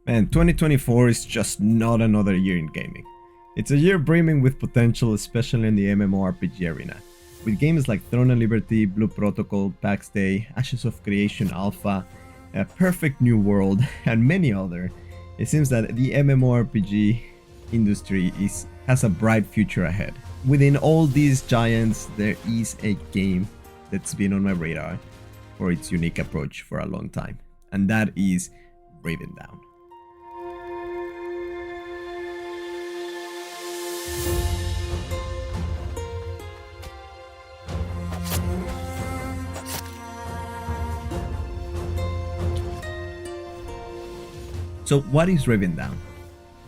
Man, 2024 is just not another year in gaming. It's a year brimming with potential, especially in the MMORPG arena. With games like Throne and Liberty, Blue Protocol, PAX Day, Ashes of Creation Alpha, A Perfect New World, and many other, it seems that the MMORPG industry has a bright future ahead. Within all these giants, there is a game that's been on my radar for its unique approach for a long time, and that is Ravendawn. So what is Ravendawn?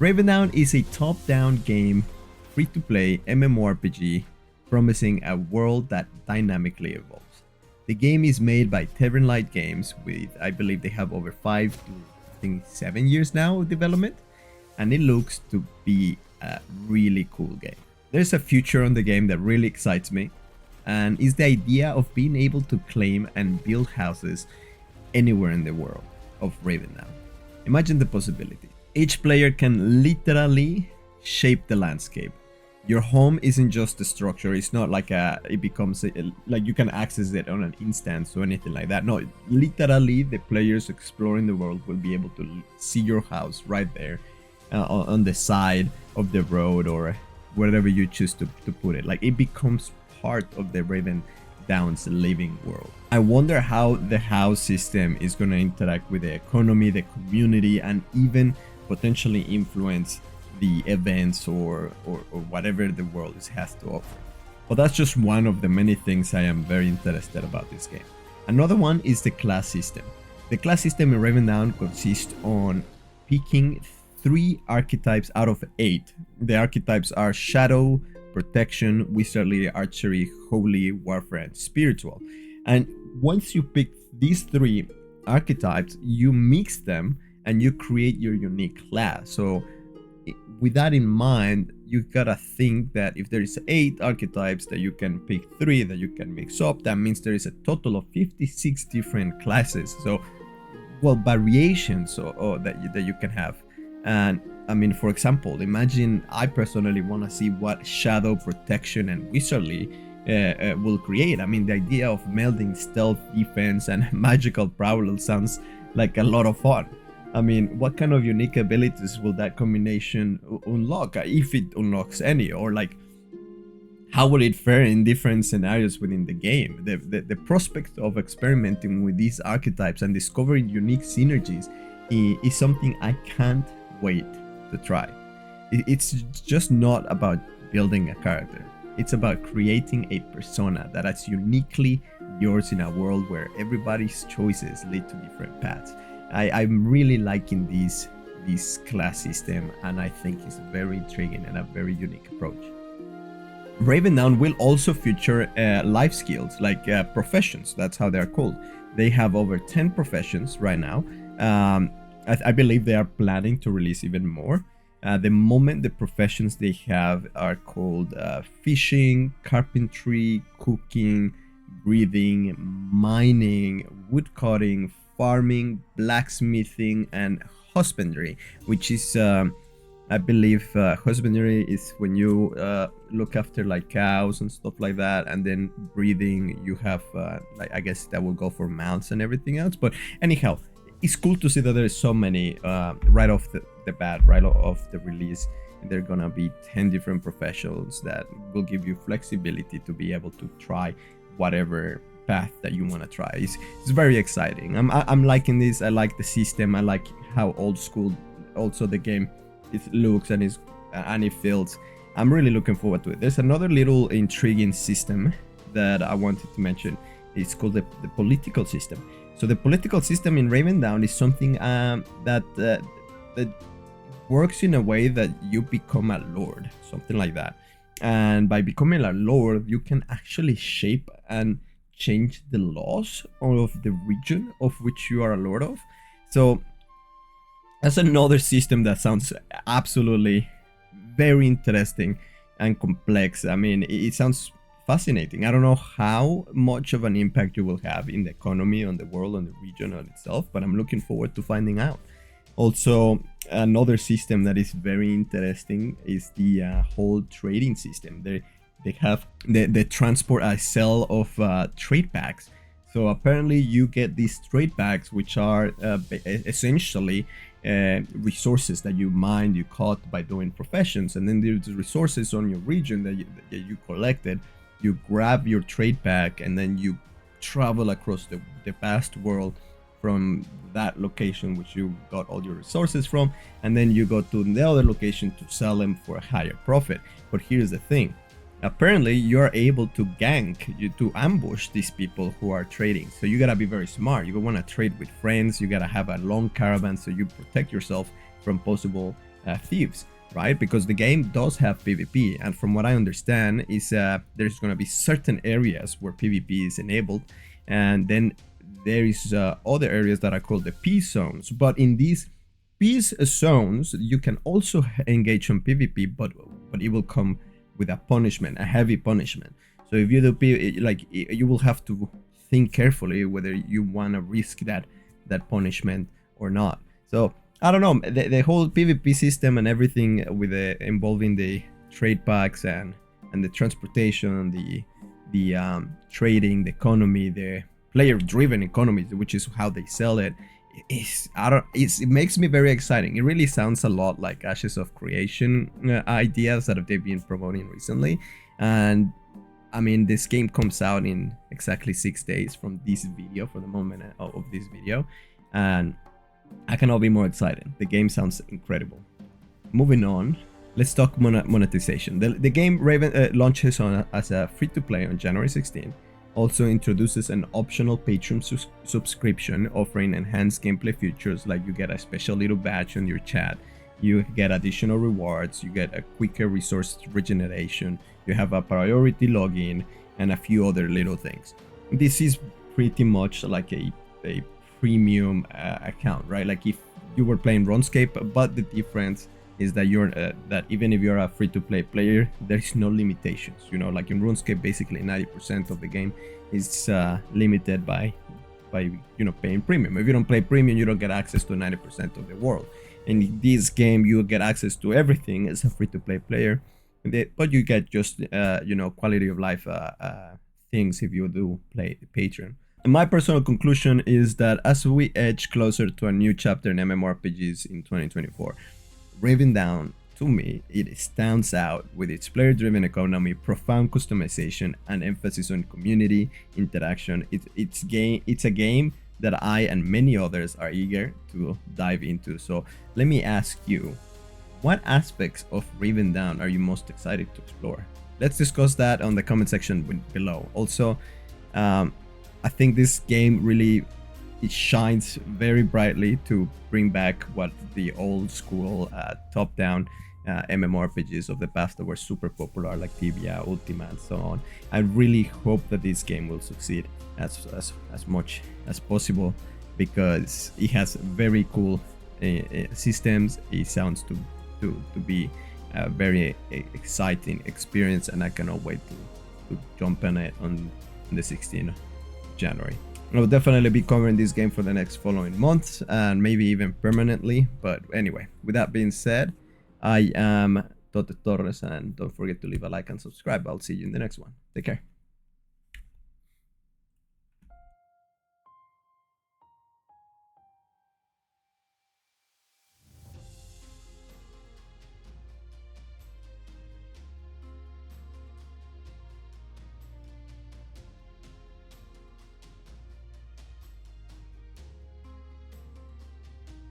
Ravendawn is a top-down game, free-to-play MMORPG promising a world that dynamically evolves. The game is made by Tavernlight games with, I believe they have over 5 to I think 7 years now of development, and it looks to be a really cool game. There's a future on the game that really excites me, and is the idea of being able to claim and build houses anywhere in the world of Ravendawn. Imagine the possibility. Each player can literally shape the landscape. Your home isn't just a structure. It's not like like you can access it on an instance or anything like that. No, literally the players exploring the world will be able to see your house right there on the side of the road or wherever you choose to put it. Like it becomes part of the Ravendawn's living world. I wonder how the house system is going to interact with the economy, the community, and even potentially influence the events or whatever the world has to offer. But that's just one of the many things I am very interested about this game. Another one is the class system. The class system in Ravendawn consists on picking 3 archetypes out of 8. The archetypes are Shadow, Protection, Wizardly, Archery, Holy, Warfare, and Spiritual. And once you pick these 3 archetypes, you mix them and you create your unique class. So with that in mind, you gotta think that if there is 8 archetypes that you can pick 3 that you can mix up, that means there is a total of 56 different classes. So, well, variations that you can have. And I mean, for example, imagine I personally want to see what Shadow, Protection, and Wizardly will create. I mean, the idea of melding stealth, defense, and magical prowess sounds like a lot of fun. I mean, what kind of unique abilities will that combination unlock, if it unlocks any, or like how will it fare in different scenarios within the game? The prospect of experimenting with these archetypes and discovering unique synergies is something I can't wait to try. It's just not about building a character. It's about creating a persona that is uniquely yours in a world where everybody's choices lead to different paths. I'm really liking this class system, and I think it's very intriguing and a very unique approach. Ravendawn will also feature life skills like professions. That's how they're called. They have over 10 professions right now. I believe they are planning to release even more. The moment the professions they have are called fishing, carpentry, cooking, breathing, mining, woodcutting, farming, blacksmithing, and husbandry, which is I believe husbandry is when you look after like cows and stuff like that, and then breathing you have like, I guess that will go for mounts and everything else. But anyhow, it's cool to see that there's so many right off the bat, right off the release. There are gonna be 10 different professions that will give you flexibility to be able to try whatever path that you want to try. It's very exciting. I'm liking this. I like the system. I like how old school also the game it looks and it feels. I'm really looking forward to it. There's another little intriguing system that I wanted to mention. It's called the political system. So the political system in Ravendawn is something that works in a way that you become a lord, something like that. And by becoming a lord, you can actually shape and change the laws of the region of which you are a lord of. So that's another system that sounds absolutely very interesting and complex. I mean, it sounds fascinating. I don't know how much of an impact you will have in the economy, on the world, on the region, on itself, but I'm looking forward to finding out. Also, Another system that is very interesting is the whole trading system. They have the transport sell of trade packs. So apparently you get these trade packs, which are essentially resources that you mine, you caught by doing professions, and then there's resources on your region that you collected. You grab your trade pack and then you travel across the vast world from that location which you got all your resources from, and then you go to the other location to sell them for a higher profit. But here's the thing, apparently you're able to to ambush these people who are trading. So you gotta be very smart. You want to trade with friends, you gotta have a long caravan so you protect yourself from possible thieves, right? Because the game does have PvP, and from what I understand is there's going to be certain areas where PvP is enabled, and then there is other areas that are called the peace zones. But in these peace zones you can also engage on PvP, but it will come with a punishment, a heavy punishment. So if you do like, you will have to think carefully whether you want to risk that punishment or not. So I don't know, the whole PvP system and everything with involving the trade packs and the transportation, the trading, the economy, the player-driven economy, which is how they sell it, it makes me very exciting. It really sounds a lot like Ashes of Creation ideas that they've been promoting recently. And I mean, this game comes out in exactly 6 days from this video, for the moment of this video, and I cannot be more excited. The game sounds incredible. Moving on, let's talk monetization. The game launches as a free-to-play on January 16. Also introduces an optional Patron subscription offering enhanced gameplay features, like you get a special little badge on your chat, you get additional rewards, you get a quicker resource regeneration, you have a priority login, and a few other little things. This is pretty much like a premium account, right? Like if you were playing RuneScape, but the difference is that you're that even if you're a free-to-play player, there's no limitations. You know, like in RuneScape, basically 90% of the game is limited by paying premium. If you don't play premium, you don't get access to 90% of the world. In this game, you get access to everything as a free-to-play player, but you get just quality of life things if you do play Patreon. And my personal conclusion is that as we edge closer to a new chapter in MMORPGs in 2024, Ravendawn, to me, it stands out with its player-driven economy, profound customization, and emphasis on community interaction. It's a game that I and many others are eager to dive into. So let me ask you, what aspects of Ravendawn are you most excited to explore? Let's discuss that on the comment section below. Also, I think this game really, it shines very brightly to bring back what the old school top-down MMORPGs of the past that were super popular, like Tibia, Ultima, and so on. I really hope that this game will succeed as much as possible, because it has very cool systems. It sounds to be a very exciting experience, and I cannot wait to jump on it on the 16th of January. I'll definitely be covering this game for the next following months, and maybe even permanently. But anyway, with that being said, I am Tote Torres, and don't forget to leave a like and subscribe. I'll see you in the next one. Take care.